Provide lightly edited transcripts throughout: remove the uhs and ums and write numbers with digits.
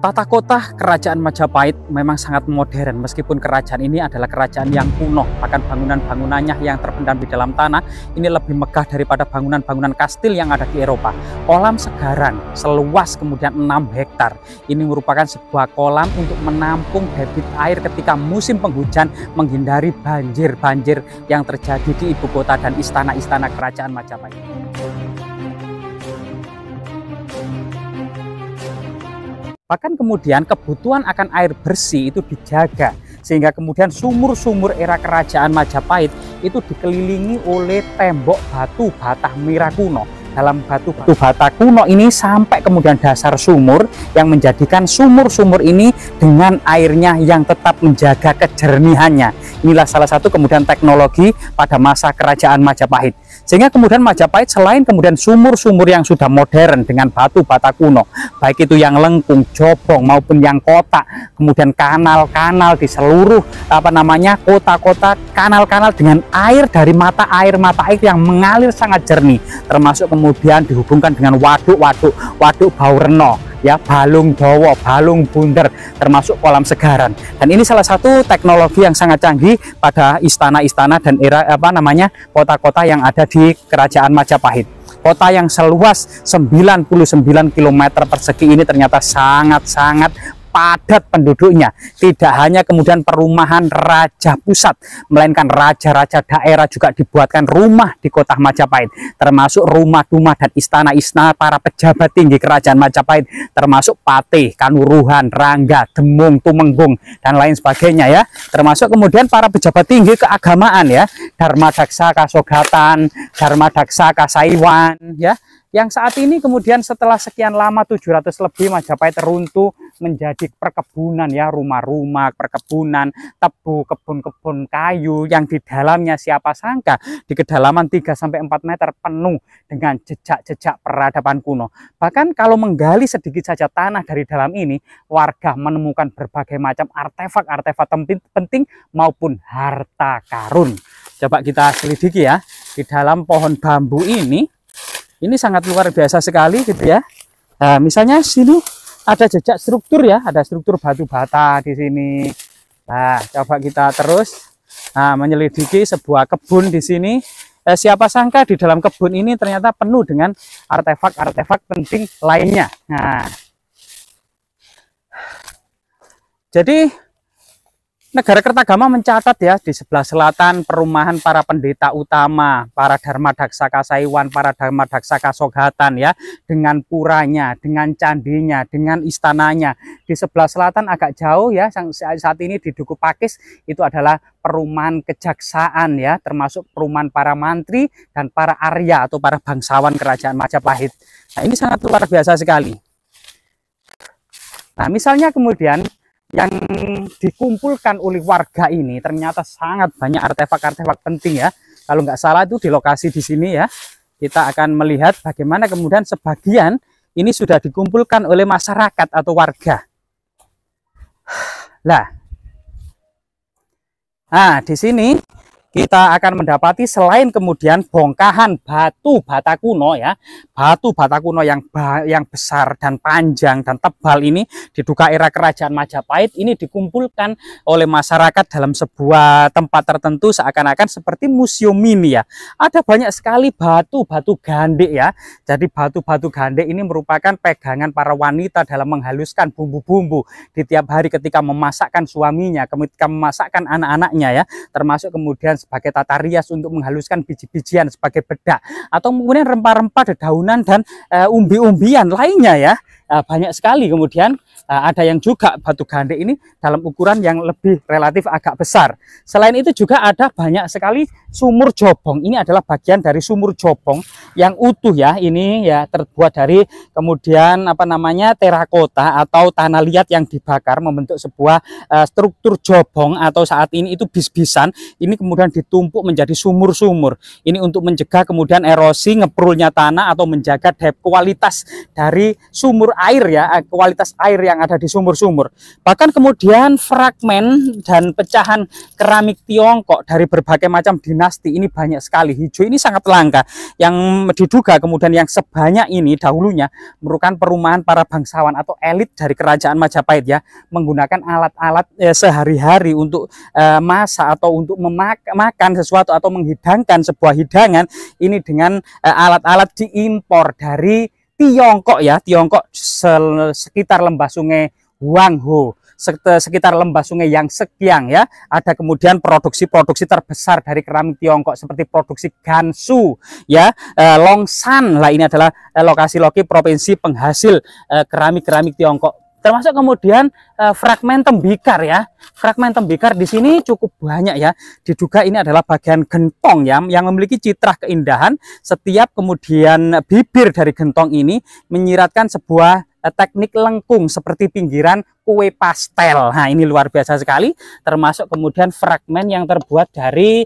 Tata kota Kerajaan Majapahit memang sangat modern, meskipun kerajaan ini adalah kerajaan yang kuno. Bahkan bangunan-bangunannya yang terpendam di dalam tanah ini lebih megah daripada bangunan-bangunan kastil yang ada di Eropa. Kolam Segaran seluas kemudian 6 hektar. Ini merupakan sebuah kolam untuk menampung debit air ketika musim penghujan, menghindari banjir-banjir yang terjadi di ibu kota dan istana-istana Kerajaan Majapahit. Bahkan kemudian kebutuhan akan air bersih itu dijaga, sehingga kemudian sumur-sumur era Kerajaan Majapahit itu dikelilingi oleh tembok batu bata merah kuno. Dalam batu bata kuno ini sampai kemudian dasar sumur, yang menjadikan sumur-sumur ini dengan airnya yang tetap menjaga kejernihannya. Inilah salah satu kemudian teknologi pada masa Kerajaan Majapahit. Sehingga kemudian Majapahit selain kemudian sumur-sumur yang sudah modern dengan batu bata kuno, baik itu yang lengkung, jobong maupun yang kotak, kemudian kanal-kanal di seluruh kota-kota, kanal-kanal dengan air dari mata air yang mengalir sangat jernih, termasuk kemudian dihubungkan dengan waduk Bau Reno, ya, Balung Dowo, Balung Bunder, termasuk kolam Segaran. Dan ini salah satu teknologi yang sangat canggih pada istana-istana dan era kota-kota yang ada di Kerajaan Majapahit. Kota yang seluas 99 km persegi ini ternyata sangat-sangat padat penduduknya. Tidak hanya kemudian perumahan raja pusat, melainkan raja-raja daerah juga dibuatkan rumah di kota Majapahit, termasuk rumah-rumah dan istana-istana para pejabat tinggi Kerajaan Majapahit, termasuk Patih, Kanuruhan, Rangga, Demung, Tumenggung, dan lain sebagainya, ya. Termasuk kemudian para pejabat tinggi keagamaan, ya, Dharmadaksa Kasogatan, Dharmadaksa Kasaiwan, ya, yang saat ini kemudian setelah sekian lama 700 lebih Majapahit runtuh menjadi perkebunan, ya, rumah-rumah, perkebunan, tebu, kebun-kebun kayu yang di dalamnya siapa sangka di kedalaman 3-4 meter penuh dengan jejak-jejak peradaban kuno. Bahkan kalau menggali sedikit saja tanah dari dalam ini, warga menemukan berbagai macam artefak-artefak penting maupun harta karun. Coba kita selidiki, ya, di dalam pohon bambu ini sangat luar biasa sekali, gitu, ya. Nah, misalnya sini ada jejak struktur, ya, ada struktur batu bata di sini. Nah, coba kita terus menyelidiki sebuah kebun di sini. Siapa sangka di dalam kebun ini ternyata penuh dengan artefak-artefak penting lainnya. Nah, jadi Negara Kertagama mencatat, ya, di sebelah selatan perumahan para pendeta utama, para Dharmadaksa Kasaiwan, para Dharmadaksa Kasogatan, ya, dengan puranya, dengan candinya, dengan istananya. Di sebelah selatan agak jauh, ya, saat ini di Duku Pakis itu adalah perumahan kejaksaan, ya, termasuk perumahan para mantri dan para Arya atau para bangsawan Kerajaan Majapahit. Nah, ini sangat luar biasa sekali. Nah, misalnya kemudian yang dikumpulkan oleh warga ini ternyata sangat banyak artefak-artefak penting, ya. Kalau nggak salah itu di lokasi di sini, ya, kita akan melihat bagaimana kemudian sebagian ini sudah dikumpulkan oleh masyarakat atau warga. Nah, di sini kita akan mendapati selain kemudian bongkahan batu bata kuno, ya, batu bata kuno yang besar dan panjang dan tebal ini diduga era Kerajaan Majapahit ini dikumpulkan oleh masyarakat dalam sebuah tempat tertentu seakan-akan seperti museum mini, ya. Ada banyak sekali batu-batu gandek, ya. Jadi batu-batu gandek ini merupakan pegangan para wanita dalam menghaluskan bumbu-bumbu di tiap hari ketika memasakkan suaminya, ketika memasakkan anak-anaknya, ya, termasuk kemudian sebagai tata rias untuk menghaluskan biji-bijian sebagai bedak, atau kemudian rempah-rempah, dedaunan dan umbi-umbian lainnya, ya. Banyak sekali. Kemudian ada yang juga batu gandek ini dalam ukuran yang lebih relatif agak besar. Selain itu juga ada banyak sekali sumur jobong. Ini adalah bagian dari sumur jobong yang utuh, ya. Ini, ya, terbuat dari kemudian terakota atau tanah liat yang dibakar membentuk sebuah struktur jobong, atau saat ini itu bis-bisan. Ini kemudian ditumpuk menjadi sumur-sumur. Ini untuk mencegah kemudian erosi, ngeprulnya tanah, atau menjaga kualitas dari sumur air, ya, kualitas air yang yang ada di sumur-sumur. Bahkan kemudian fragmen dan pecahan keramik Tiongkok dari berbagai macam dinasti ini banyak sekali. Hijau ini sangat langka. Yang diduga kemudian yang sebanyak ini dahulunya merupakan perumahan para bangsawan atau elit dari kerajaan Majapahit ya, menggunakan alat-alat sehari-hari untuk masak atau untuk makan sesuatu atau menghidangkan sebuah hidangan ini dengan alat-alat diimpor dari Tiongkok ya, Tiongkok sekitar lembah sungai Huangho, sekitar lembah sungai yang Sekiang ya. Ada kemudian produksi-produksi terbesar dari keramik Tiongkok seperti produksi Gansu ya, Longshan lah, ini adalah lokasi-lokasi provinsi penghasil keramik-keramik Tiongkok. Termasuk kemudian fragmen tembikar ya. Fragmen tembikar di sini cukup banyak ya. Diduga ini adalah bagian gentong ya, yang memiliki citra keindahan. Setiap kemudian bibir dari gentong ini menyiratkan sebuah teknik lengkung seperti pinggiran kue pastel. Nah, ini luar biasa sekali. Termasuk kemudian fragmen yang terbuat dari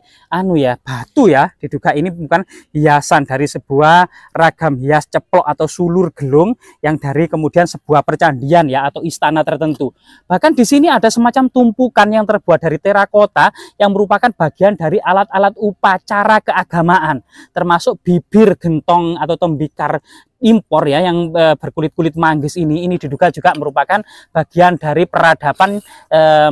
batu ya. Diduga ini bukan hiasan dari sebuah ragam hias ceplok atau sulur gelung yang dari kemudian sebuah percandian ya atau istana tertentu. Bahkan di sini ada semacam tumpukan yang terbuat dari terakota yang merupakan bagian dari alat-alat upacara keagamaan, termasuk bibir gentong atau tembikar impor ya yang berkulit-kulit manggis ini diduga juga merupakan bagian dari peradaban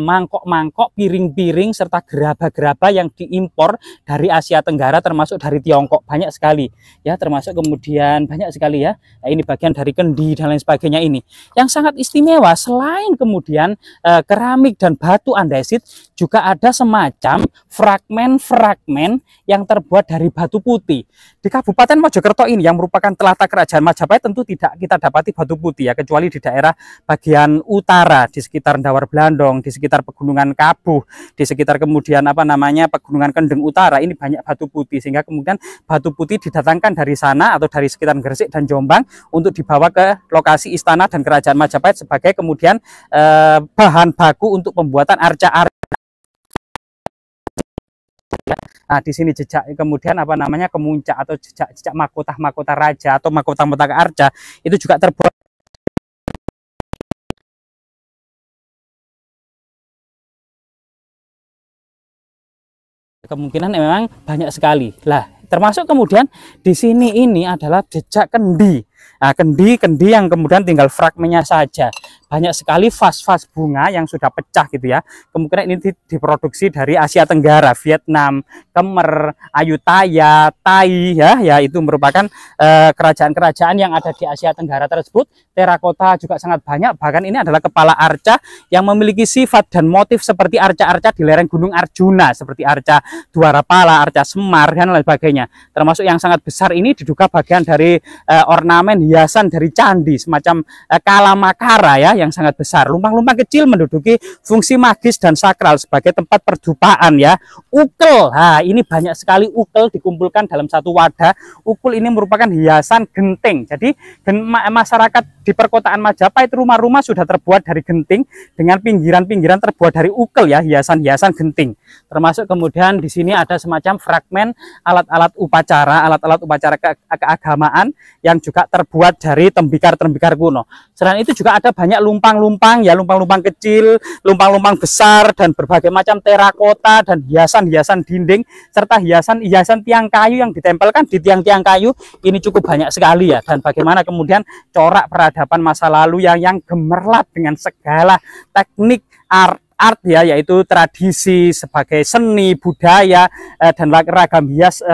mangkok-mangkok, piring-piring serta gerabah-gerabah yang diimpor dari Asia Tenggara termasuk dari Tiongkok. Banyak sekali ya, termasuk kemudian banyak sekali ya. Nah, ini bagian dari kendi dan lain sebagainya ini. Yang sangat istimewa selain kemudian keramik dan batu andesit, juga ada semacam fragmen-fragmen yang terbuat dari batu putih. Di Kabupaten Mojokerto ini yang merupakan telatak kerajaan Majapahit tentu tidak kita dapati batu putih ya, kecuali di daerah bagian utara, di sekitar Dawar Blandong, di sekitar Pegunungan Kabuh, di sekitar kemudian Pegunungan Kendeng Utara, ini banyak batu putih, sehingga kemudian batu putih didatangkan dari sana atau dari sekitar Gresik dan Jombang untuk dibawa ke lokasi istana dan kerajaan Majapahit sebagai kemudian bahan baku untuk pembuatan arca-arca. Nah, di sini jejak kemudian kemuncak atau jejak mahkota-mahkota raja atau mahkota-mahkota arca itu juga terbuat. Kemungkinan memang banyak sekali. Lah, termasuk kemudian di sini ini adalah jejak kendi. Nah, kendi yang kemudian tinggal fragmennya saja. Banyak sekali vas-vas bunga yang sudah pecah gitu ya. Kemungkinan ini diproduksi dari Asia Tenggara, Vietnam, Khmer, Ayutthaya, Tai ya, itu merupakan kerajaan-kerajaan yang ada di Asia Tenggara tersebut. Terakota juga sangat banyak, bahkan ini adalah kepala arca yang memiliki sifat dan motif seperti arca-arca di lereng Gunung Arjuna, seperti arca Dwarapala, arca Semar dan lain sebagainya. Termasuk yang sangat besar ini diduga bagian dari ornamen hiasan dari candi semacam Kalamakara ya, yang sangat besar. Lumpang-lumpang kecil menduduki fungsi magis dan sakral sebagai tempat perdupaan ya. Ukel, nah ini banyak sekali ukel dikumpulkan dalam satu wadah. Ukel ini merupakan hiasan genting. Jadi masyarakat di perkotaan Majapahit rumah-rumah sudah terbuat dari genting dengan pinggiran-pinggiran terbuat dari ukel ya, hiasan-hiasan genting. Termasuk kemudian di sini ada semacam fragmen alat-alat upacara keagamaan yang juga terbuat dari tembikar-tembikar kuno. Selain itu juga ada banyak lumpang-lumpang ya, lumpang-lumpang kecil, lumpang-lumpang besar dan berbagai macam terakota dan hiasan-hiasan dinding serta hiasan-hiasan tiang kayu yang ditempelkan di tiang-tiang kayu ini cukup banyak sekali ya. Dan bagaimana kemudian corak peradaban masa lalu yang gemerlap dengan segala teknik art ya, yaitu tradisi sebagai seni budaya dan ragam hias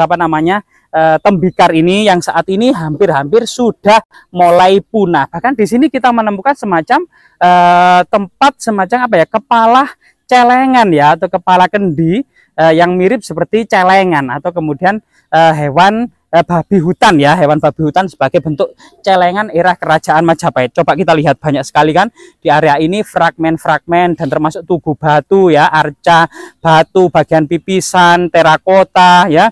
tembikar ini yang saat ini hampir-hampir sudah mulai punah. Bahkan di sini kita menemukan semacam tempat semacam kepala celengan ya, atau kepala kendi yang mirip seperti celengan atau kemudian hewan babi hutan ya, hewan babi hutan sebagai bentuk celengan era kerajaan Majapahit. Coba kita lihat banyak sekali kan di area ini fragmen-fragmen dan termasuk tugu batu ya, arca batu, bagian pipisan, terakota ya,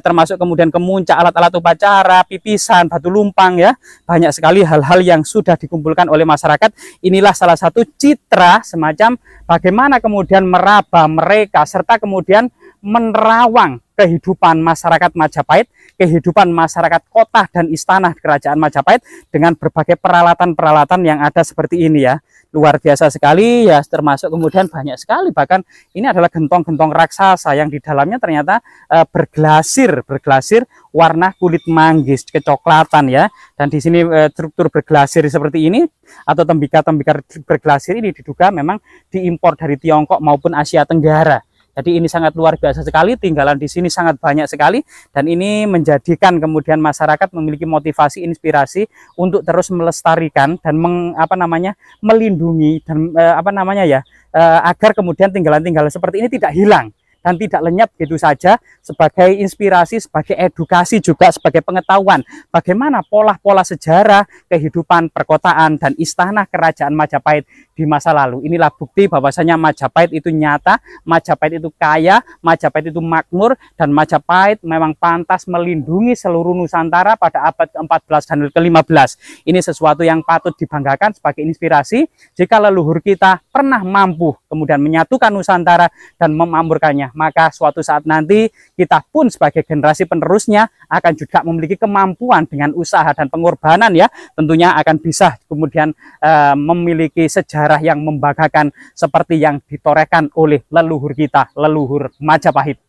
termasuk kemudian kemuncak, alat-alat upacara, pipisan, batu lumpang ya. Banyak sekali hal-hal yang sudah dikumpulkan oleh masyarakat. Inilah salah satu citra semacam bagaimana kemudian meraba mereka serta kemudian menerawang kehidupan masyarakat Majapahit, kehidupan masyarakat kota dan istana kerajaan Majapahit dengan berbagai peralatan-peralatan yang ada seperti ini ya. Luar biasa sekali ya, termasuk kemudian banyak sekali, bahkan ini adalah gentong-gentong raksasa yang di dalamnya ternyata berglasir warna kulit manggis kecoklatan ya. Dan di sini struktur berglasir seperti ini atau tembikar-tembikar berglasir ini diduga memang diimpor dari Tiongkok maupun Asia Tenggara. Jadi ini sangat luar biasa sekali, tinggalan di sini sangat banyak sekali, dan ini menjadikan kemudian masyarakat memiliki motivasi, inspirasi untuk terus melestarikan dan melindungi dan agar kemudian tinggalan-tinggalan seperti ini tidak hilang dan tidak lenyap gitu saja, sebagai inspirasi, sebagai edukasi juga, sebagai pengetahuan bagaimana pola-pola sejarah kehidupan perkotaan dan istana kerajaan Majapahit di masa lalu. Inilah bukti bahwasanya Majapahit itu nyata, Majapahit itu kaya, Majapahit itu makmur, dan Majapahit memang pantas melindungi seluruh Nusantara pada abad ke-14 dan ke-15. Ini sesuatu yang patut dibanggakan sebagai inspirasi jika leluhur kita pernah mampu kemudian menyatukan Nusantara dan memakmurkannya, maka suatu saat nanti kita pun sebagai generasi penerusnya akan juga memiliki kemampuan dengan usaha dan pengorbanan ya, tentunya akan bisa kemudian memiliki sejarah yang membanggakan seperti yang ditorehkan oleh leluhur kita, leluhur Majapahit.